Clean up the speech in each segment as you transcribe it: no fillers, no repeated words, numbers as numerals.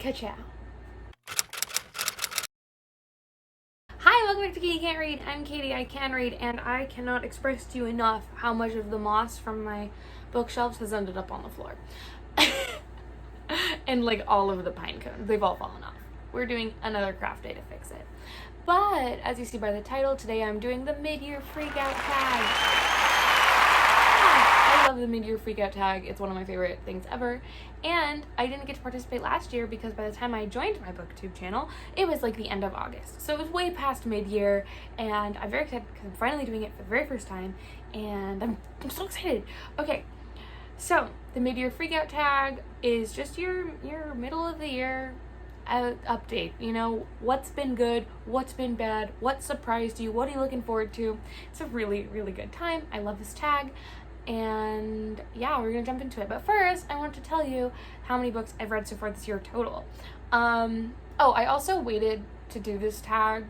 Kachow. Hi, welcome back to Katie Can't Read. I'm Katie, I can read, and I cannot express to you enough how much of the moss from my bookshelves has ended up on the floor. And like all of the pine cones, they've all fallen off. We're doing another craft day to fix it. But as you see by the title, today I'm doing the mid-year freakout tag. I love the mid-year freakout tag. It's one of my favorite things ever. And I didn't get to participate last year because by the time I joined my booktube channel, it was like the end of August. So it was way past mid-year, and I'm very excited because I'm finally doing it for the very first time, and I'm so excited. Okay, so the mid-year freakout tag is just your middle of the year update. You know, what's been good, what's been bad, what surprised you, what are you looking forward to. It's a really, really good time. I love this tag. And yeah, we're gonna jump into it. But first, I want to tell you how many books I've read so far this year total. I also waited to do this tag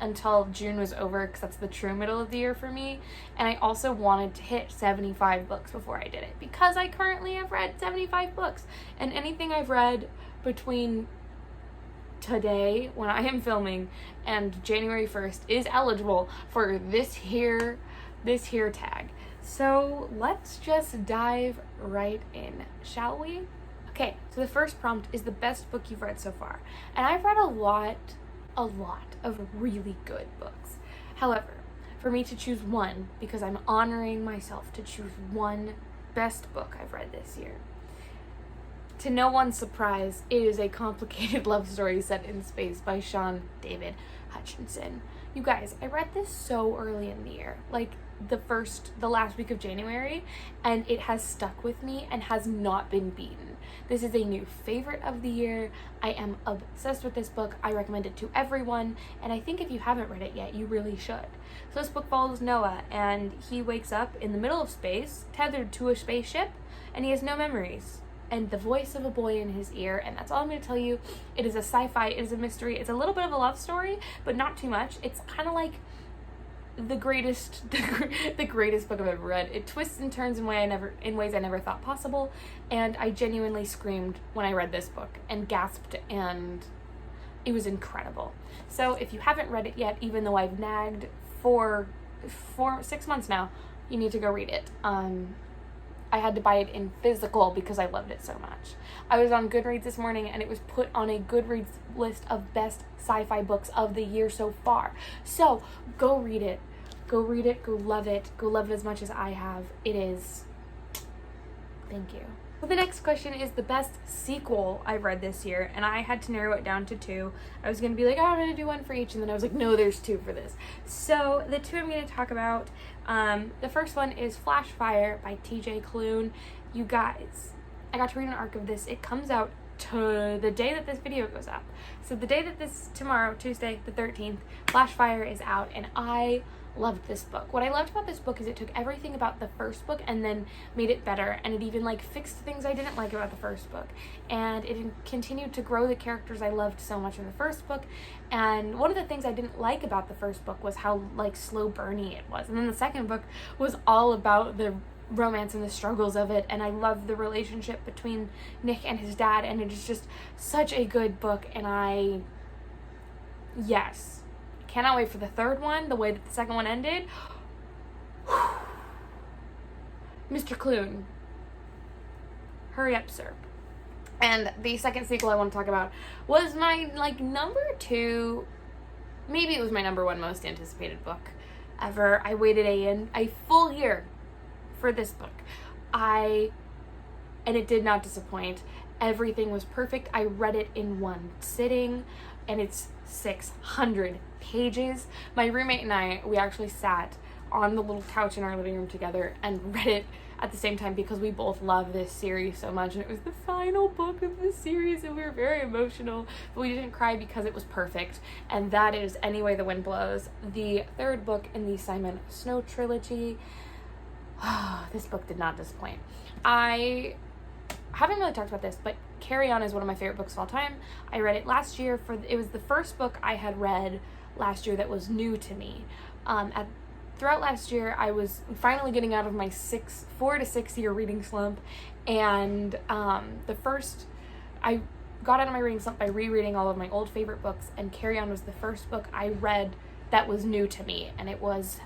until June was over because that's the true middle of the year for me. And I also wanted to hit 75 books before I did it because I currently have read 75 books. And anything I've read between today, when I am filming, and January 1st is eligible for this here tag. So let's just dive right in, shall we? Okay, so the first prompt is the best book you've read so far. And I've read a lot of really good books. However, for me to choose one, because I'm honoring myself to choose one best book I've read this year, to no one's surprise, it is A Complicated Love Story Set in Space by Sean David Hutchinson. You guys, I read this so early in the year, like the last week of January, and it has stuck with me and has not been beaten. This is a new favorite of the year. I am obsessed with this book. I recommend it to everyone, and I think if you haven't read it yet, you really should. So this book follows Noah, and he wakes up in the middle of space, tethered to a spaceship, and he has no memories, and the voice of a boy in his ear, and that's all I'm going to tell you. It is a sci-fi, it is a mystery, it's a little bit of a love story, but not too much. It's kind of like the greatest book I've ever read. It twists and turns in ways I never thought possible, and I genuinely screamed when I read this book and gasped, and it was incredible. So if you haven't read it yet, even though I've nagged for 6 months now, you need to go read it. I had to buy it in physical because I loved it so much. I was on Goodreads this morning, and it was put on a Goodreads list of best sci-fi books of the year so far. So go read it. Go read it. Go love it. Go love it as much as I have. It is. Thank you. Well, the next question is the best sequel I've read this year, and I had to narrow it down to 2. I was going to be like, I'm going to do one for each, and then I was like, no, there's 2 for this. So the 2 I'm going to talk about, the first one is Flash Fire by TJ Klune. You guys, I got to read an arc of this. It comes out to the day that this video goes up. So the day that tomorrow, Tuesday the 13th, Flash Fire is out, and I loved this book. What I loved about this book is it took everything about the first book and then made it better, and it even like fixed things I didn't like about the first book, and it continued to grow the characters I loved so much in the first book. And one of the things I didn't like about the first book was how like slow burny it was, and then the second book was all about the romance and the struggles of it, and I love the relationship between Nick and his dad, and it is just such a good book, and yes, cannot wait for the third one, the way that the second one ended. Mr. Klune, hurry up, sir. And the second sequel I want to talk about was my number 2, maybe it was my number 1 most anticipated book ever. I waited a full year for this book. And it did not disappoint. Everything was perfect. I read it in one sitting, and it's 600 pages. My roommate and I, we actually sat on the little couch in our living room together and read it at the same time because we both love this series so much, and it was the final book of the series, and we were very emotional, but we didn't cry because it was perfect. And that is Any Way the Wind Blows, the third book in the Simon Snow trilogy. This book did not disappoint. I haven't really talked about this, but Carry On is one of my favorite books of all time. I read it last year. It was the first book I had read last year that was new to me. Throughout last year, I was finally getting out of my 4 to 6 year reading slump, and I got out of my reading slump by rereading all of my old favorite books, and Carry On was the first book I read that was new to me, and it was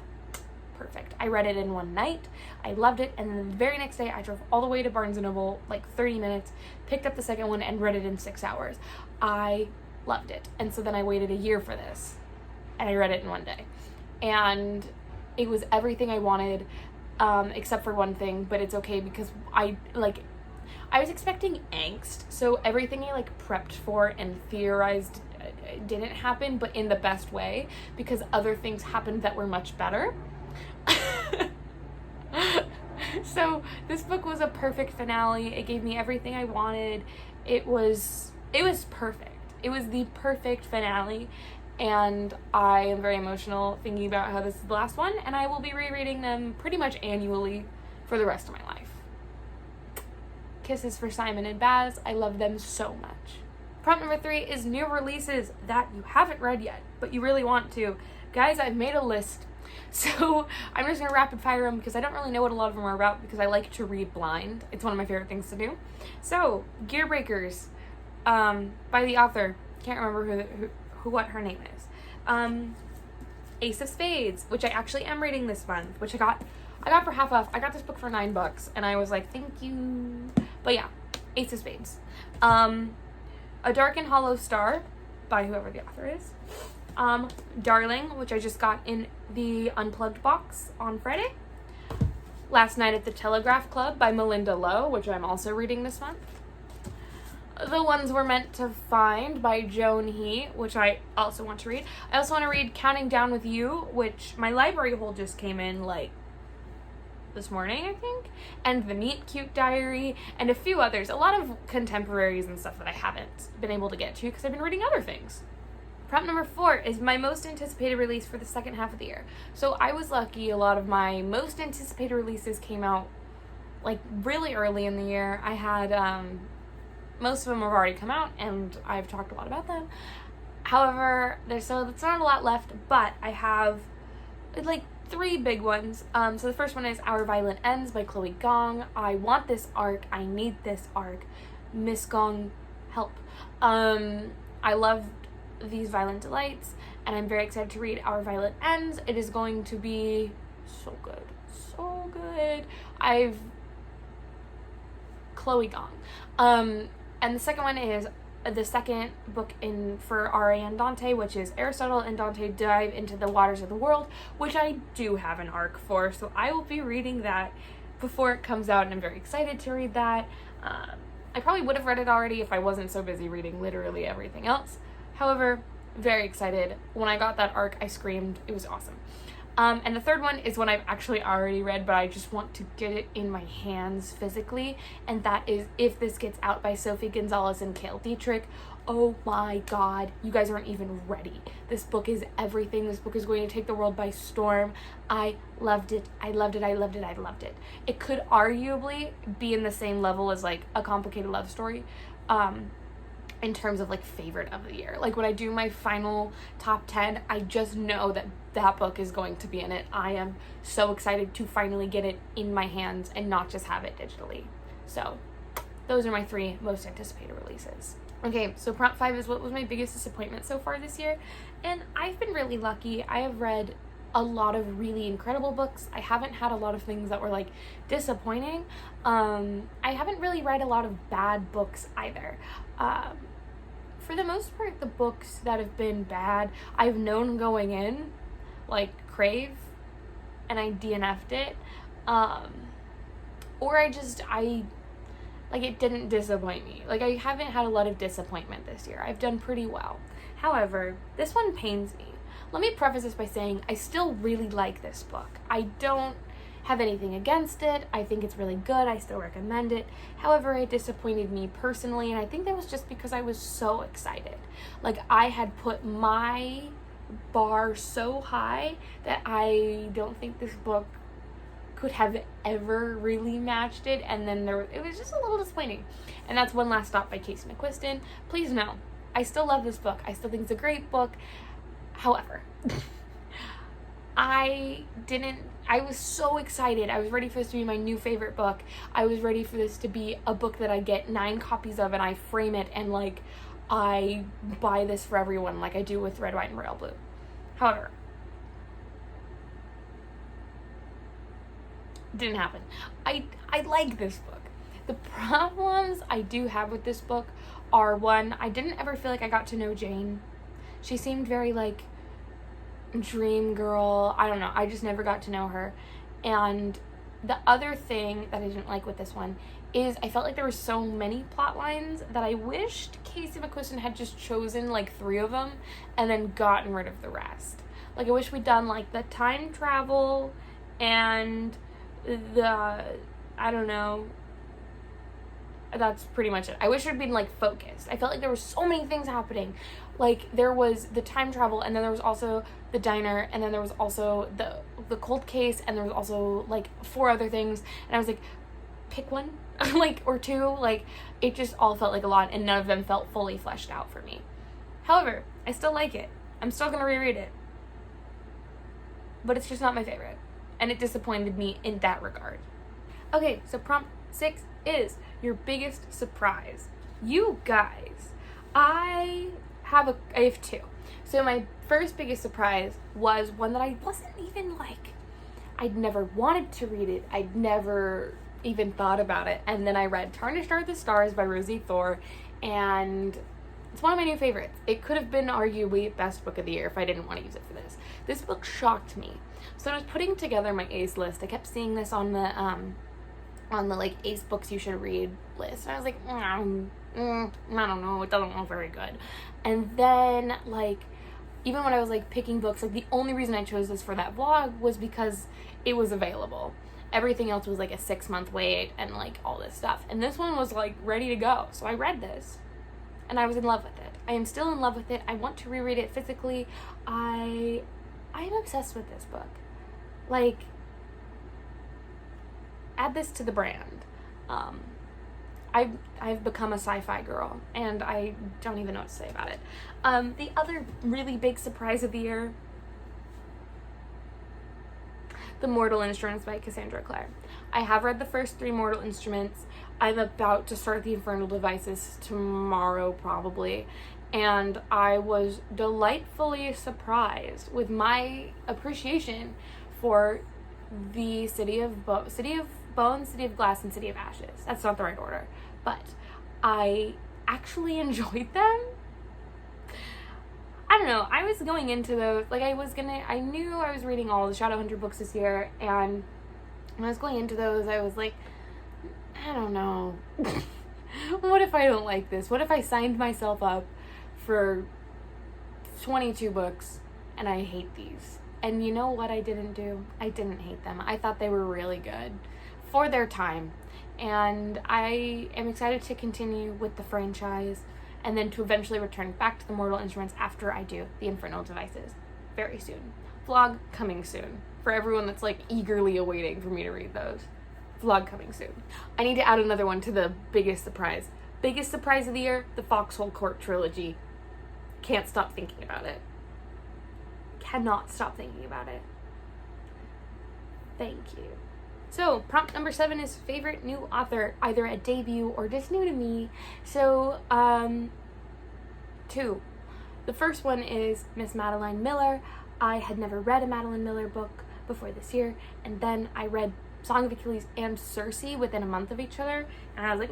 perfect. I read it in one night. I loved it, and then the very next day I drove all the way to Barnes & Noble, like 30 minutes, picked up the second one, and read it in 6 hours. I loved it. And so then I waited a year for this, and I read it in one day. And it was everything I wanted, except for one thing, but it's okay because I was expecting angst, so everything I prepped for and theorized didn't happen, but in the best way, because other things happened that were much better. So this book was a perfect finale. It gave me everything I wanted. It was perfect. It was the perfect finale, and I am very emotional thinking about how this is the last one, and I will be rereading them pretty much annually for the rest of my life. Kisses for Simon and Baz. I love them so much. Prompt number 3 is new releases that you haven't read yet, but you really want to. Guys, I've made a list. So I'm just going to rapid fire them because I don't really know what a lot of them are about because I like to read blind. It's one of my favorite things to do. So, Gear Breakers, by the author. Can't remember what her name is. Ace of Spades, which I actually am reading this month, which I got for half off. I got this book for $9 and I was like, thank you. But yeah, Ace of Spades. A Dark and Hollow Star by whoever the author is. Darling, which I just got in the Unplugged box on Friday. Last Night at the Telegraph Club by Melinda Lowe, which I'm also reading this month. The Ones We're Meant to Find by Joan He, which I also want to read. I also want to read Counting Down with You, which my library hold just came in this morning, I think, and The Meet Cute Diary, and a few others. A lot of contemporaries and stuff that I haven't been able to get to because I've been reading other things. Prompt number 4 is my most anticipated release for the second half of the year. So I was lucky. A lot of my most anticipated releases came out really early in the year. I had most of them have already come out and I've talked a lot about them. However, there's not a lot left, but I have 3 big ones. So the first one is Our Violent Ends by Chloe Gong. I want this arc. I need this arc. Miss Gong, help. I loved These Violent Delights, and I'm very excited to read Our Violent Ends. It is going to be so good. So good. Chloe Gong. And the second one is the second book for R.A. and Dante, which is Aristotle and Dante Dive into the Waters of the World, which I do have an arc for, so I will be reading that before it comes out, and I'm very excited to read that. I probably would have read it already if I wasn't so busy reading literally everything else. However, very excited. When I got that arc, I screamed. It was awesome. And the third one is one I've actually already read, but I just want to get it in my hands physically, and that is If This Gets Out by Sophie Gonzalez and Cale Dietrich. Oh my god, you guys aren't even ready. This book is everything. This book is going to take the world by storm. I loved it. I loved it. I loved it. I loved it. It could arguably be in the same level as A Complicated Love Story, in terms of favorite of the year. When I do my final top 10, I just know that book is going to be in it. I am so excited to finally get it in my hands and not just have it digitally. So those are my 3 most anticipated releases. Okay, so prompt 5 is what was my biggest disappointment so far this year, and I've been really lucky. I have read a lot of really incredible books. I haven't had a lot of things that were disappointing. I haven't really read a lot of bad books either. For the most part, the books that have been bad, I've known going in, Crave, and I DNF'd it, or it didn't disappoint me. I haven't had a lot of disappointment this year. I've done pretty well. However, this one pains me. Let me preface this by saying I still really like this book. I don't have anything against it. I think it's really good. I still recommend it. However, it disappointed me personally, and I think that was just because I was so excited. I had put my bar so high that I don't think this book could have ever really matched it, and then it was just a little disappointing. And that's One Last Stop by Casey McQuiston. Please know, I still love this book. I still think it's a great book. However, I I was so excited. I was ready for this to be my new favorite book. I was ready for this to be a book that I get 9 copies of and I frame it and like I buy this for everyone like I do with Red, White, and Royal Blue. However, didn't happen. I like this book. The problems I do have with this book are, one, I didn't ever feel like I got to know Jane. She seemed very like dream girl. I don't know. I just never got to know her. And the other thing that I didn't like with this one is I felt like there were so many plot lines that I wished Casey McQuiston had just chosen like 3 of them and then gotten rid of the rest. Like I wish we'd done like the time travel and the, I don't know, that's pretty much it. I wish it had been like focused. I felt like there were so many things happening. Like there was the time travel, and then there was also the diner, and then there was also the cold case, and there was also like 4 other things, and I was like, pick one, like, or 2. Like it just all felt like a lot, and none of them felt fully fleshed out for me. However, I still like it. I'm still gonna reread it, but it's just not my favorite, and it disappointed me in that regard. Okay, so prompt 6 is your biggest surprise. You guys, I have 2. So my first biggest surprise was one that I wasn't even like, I'd never wanted to read it. I'd never even thought about it. And then I read Tarnished Are the Stars by Rosie Thor, and it's one of my new favorites. It could have been arguably best book of the year if I didn't want to use it for this. This book shocked me. So when I was putting together my ACE list, I kept seeing this on the like ACE books you should read list, and I was like, I don't know, it doesn't look very good. And then like even when I was like picking books, like the only reason I chose this for that vlog was because it was available. Everything else was like a 6-month wait and like all this stuff, and this one was like ready to go. So I read this and I was in love with it. I am still in love with it. I want to reread it physically. I am obsessed with this book. Like, add this to the brand. I've become a sci-fi girl, and I don't even know what to say about it. The other really big surprise of the year, The Mortal Instruments by Cassandra Clare. I have read the first 3 Mortal Instruments. I'm about to start the Infernal Devices tomorrow, probably, and I was delightfully surprised with my appreciation for the City of Bones, City of Glass, and City of Ashes. That's not the right order, but I actually enjoyed them. I don't know, I was going into those, like I knew I was reading all the Shadowhunter books this year, and when I was going into those, I was like, I don't know. What if I don't like this? What if I signed myself up for 22 books and I hate these? And you know what I didn't do? I didn't hate them. I thought they were really good for their time. And I am excited to continue with the franchise and then to eventually return back to the Mortal Instruments after I do the Infernal Devices very soon. Vlog coming soon for everyone that's like eagerly awaiting for me to read those. Vlog coming soon. I need to add another one to the biggest surprise. Biggest surprise of the year, the Foxhole Court trilogy. Can't stop thinking about it. Cannot stop thinking about it. Thank you. So, prompt number 7 is favorite new author, either a debut or just new to me. So, 2. The first one is Miss Madeline Miller. I had never read a Madeline Miller book before this year, and then I read Song of Achilles and Circe within a month of each other, and I was like,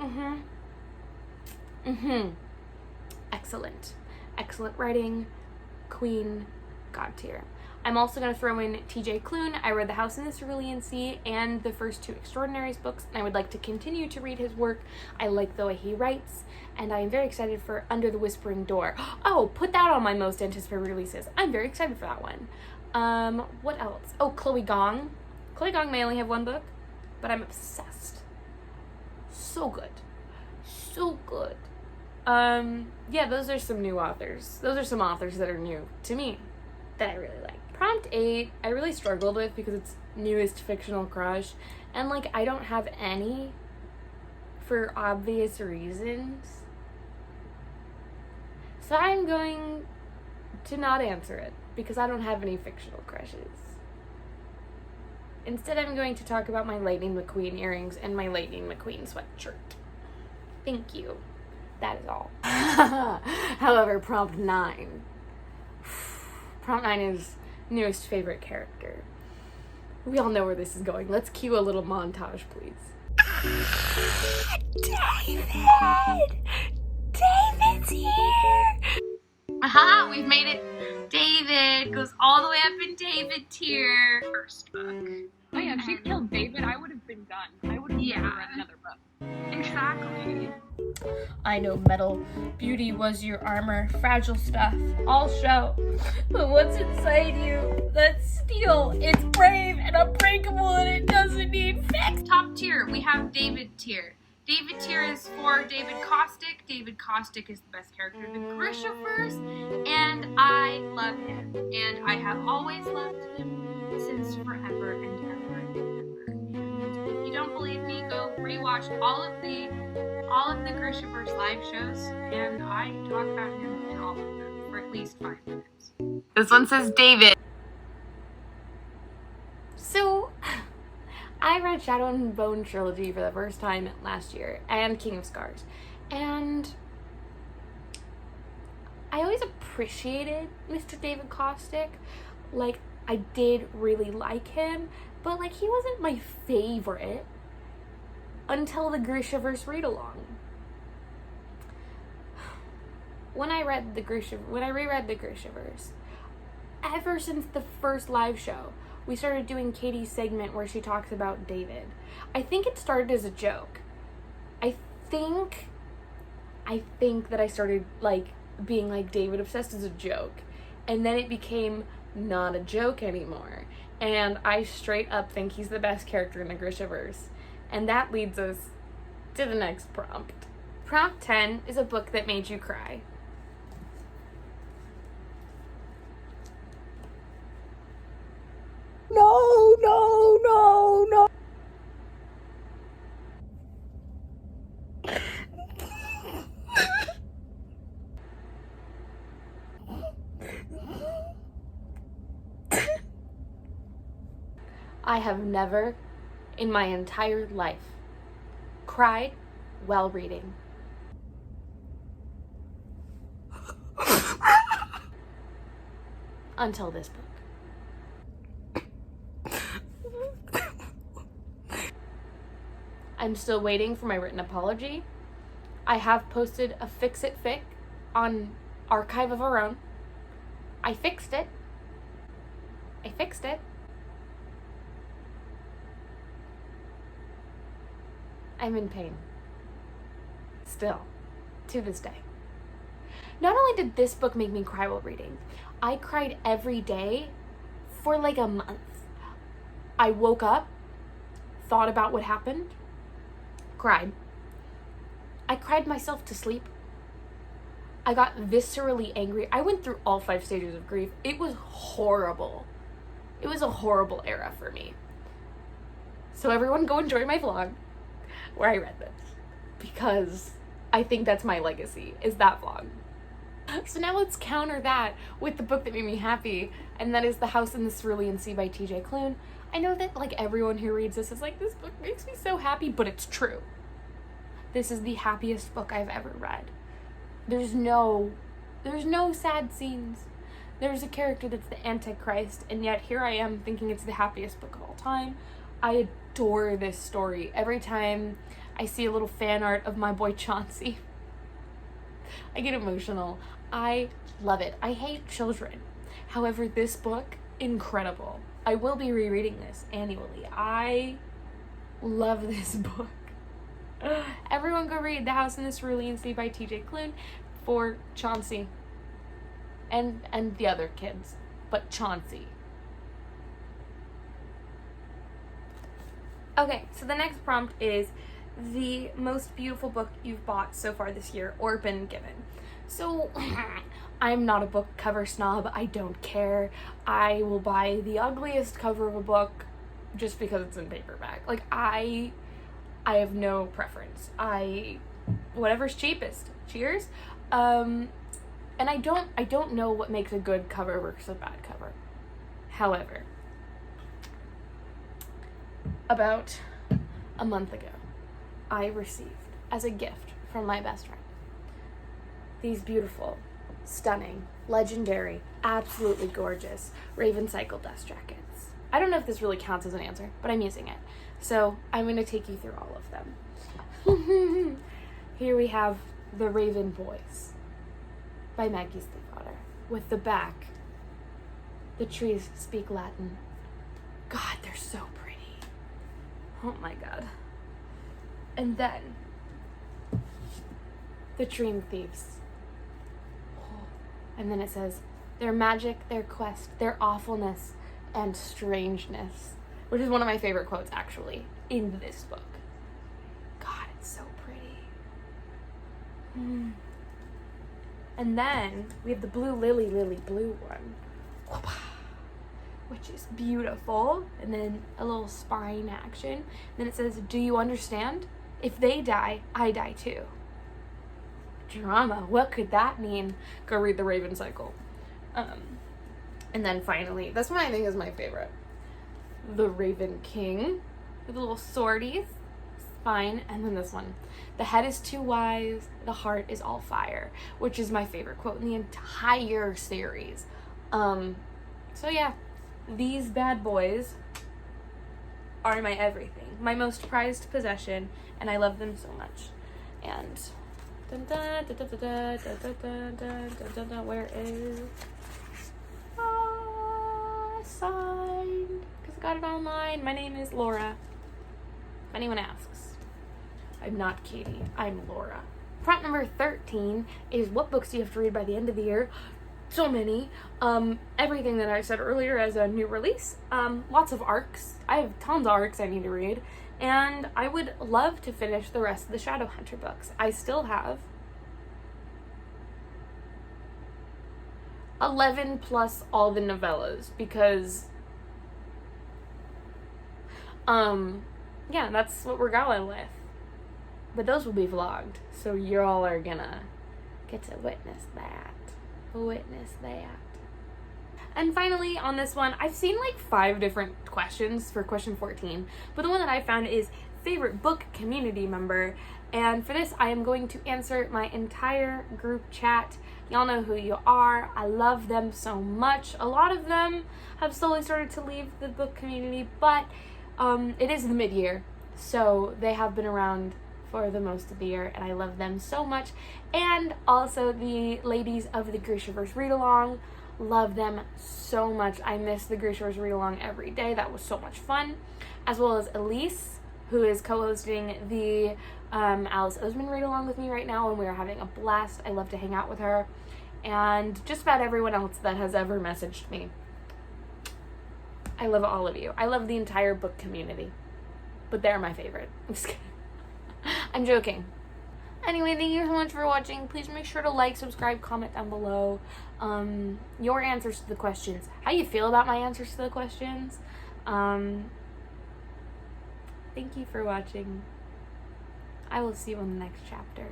excellent. Excellent writing, queen, god tier. I'm also going to throw in TJ Klune. I read The House in the Cerulean Sea and the first 2 Extraordinaries books, and I would like to continue to read his work. I like the way he writes, and I am very excited for Under the Whispering Door. Oh, put that on my most anticipated releases. I'm very excited for that one. What else? Oh, Chloe Gong. Chloe Gong may only have 1 book, but I'm obsessed. So good. So good. Yeah, those are some new authors. Those are some authors that are new to me that I really like. Prompt 8, I really struggled with because it's newest fictional crush, and like I don't have any for obvious reasons. So I'm going to not answer it because I don't have any fictional crushes. Instead, I'm going to talk about my Lightning McQueen earrings and my Lightning McQueen sweatshirt. Thank you. That is all. However, prompt 9. Prompt 9 is newest favorite character. We all know where this is going. Let's cue a little montage, please. David! David's here! Aha, we've made it. David goes all the way up in David tier. First book. Oh yeah, if she killed David, I would have been done. I would have never read another book. Exactly. I know metal beauty was your armor, fragile stuff, all show. But what's inside you? That's steel. It's brave and unbreakable and it doesn't need fix. Top tier, we have David tier. David tier is for David Caustic. David Caustic is the best character in the Grishaverse, and I love him. And I have always loved him since forever and ever and ever. And if you don't believe me, go rewatch all of the Grishaverse live shows, and I talk about him in all of them for at least 5 minutes. This one says David. So, I read Shadow and Bone trilogy for the first time last year, and King of Scars, and I always appreciated Mr. David Caustic. Like, I did really like him, but like he wasn't my favorite until the Grishaverse read-along. When I reread the Grishaverse, ever since the first live show, we started doing Katie's segment where she talks about David. I think it started as a joke. I think that I started like being like David obsessed as a joke, and then it became not a joke anymore. And I straight up think he's the best character in the Grishaverse. And that leads us to the next prompt. Prompt 10 is a book that made you cry. No, no, no, no. I have never in my entire life cried while reading. Until this book. I'm still waiting for my written apology. I have posted a fix-it fic on Archive of Our Own. I fixed it. I'm in pain. Still, to this day. Not only did this book make me cry while reading, I cried every day for like a month. I woke up, thought about what happened, cried. I cried myself to sleep. I got viscerally angry. I went through all 5 stages of grief. It was horrible. It was a horrible era for me. So everyone go enjoy my vlog where I read this, because I think that's my legacy, is that vlog. So now let's counter that with the book that made me happy, and that is The House in the Cerulean Sea by TJ Klune. I know that like everyone who reads this is like, this book makes me so happy, but it's true. This is the happiest book I've ever read. There's no sad scenes. There's a character that's the Antichrist, and yet here I am thinking it's the happiest book of all time. I adore this story. Every time I see a little fan art of my boy Chauncey, I get emotional. I love it. I hate children. However, this book, incredible. I will be rereading this annually. I love this book. Everyone go read The House in the Cerulean Sea by TJ Klune for Chauncey and the other kids, but Chauncey. Okay, so the next prompt is the most beautiful book you've bought so far this year or been given. So I'm not a book cover snob. I don't care. I will buy the ugliest cover of a book just because it's in paperback. Like I have no preference. Whatever's cheapest. Cheers. And I don't know what makes a good cover versus a bad cover. However, About a month ago, I received as a gift from my best friend these beautiful, stunning, legendary, absolutely gorgeous Raven Cycle dust jackets. I don't know if this really counts as an answer, but I'm using it. So I'm going to take you through all of them. Here we have The Raven Boys by Maggie Stiefvater. With the back, the trees speak Latin. God, they're so pretty. Oh my God. And then, The Dream Thieves. And then it says, their magic, their quest, their awfulness, and strangeness. Which is one of my favorite quotes, actually, in this book. God, it's so pretty. And then, we have the Blue Lily Blue one. Which is beautiful. And then a little spine action. Then it says, do you understand? If they die, I die too. Drama. What could that mean? Go read The Raven Cycle. And then finally, this one I think is my favorite. The Raven King with little swordies, spine, and then this one. The head is too wise, the heart is all fire, which is my favorite quote in the entire series. So yeah, these bad boys are my everything, my most prized possession, and I love them so much. And where is signed? Because I got it online. My name is Laura. If anyone asks, I'm not Katie. I'm Laura. Prompt number 13 is, what books do you have to read by the end of the year? So many. Everything that I said earlier as a new release. Lots of arcs. I have tons of arcs I need to read. And I would love to finish the rest of the Shadowhunter books. I still have 11 plus all the novellas because, yeah, that's what we're going with. But those will be vlogged, so you all are gonna get to witness that. And finally, on this one, I've seen like 5 different questions for question 14, but the one that I found is favorite book community member, and for this I am going to answer my entire group chat. Y'all know who you are. I love them so much. A lot of them have slowly started to leave the book community, but it is the mid-year, so they have been around for the most of the year, and I love them so much. And also the ladies of the Grishaverse Read-Along. Love them so much. I miss the Grishaverse Read-Along every day. That was so much fun. As well as Elise, who is co-hosting the Alice Oseman Read-Along with me right now, and we are having a blast. I love to hang out with her. And just about everyone else that has ever messaged me. I love all of you. I love the entire book community. But they're my favorite. I'm just kidding. I'm joking. Anyway, thank you so much for watching. Please make sure to like, subscribe, comment down below your answers to the questions. How you feel about my answers to the questions. Thank you for watching. I will see you in the next chapter.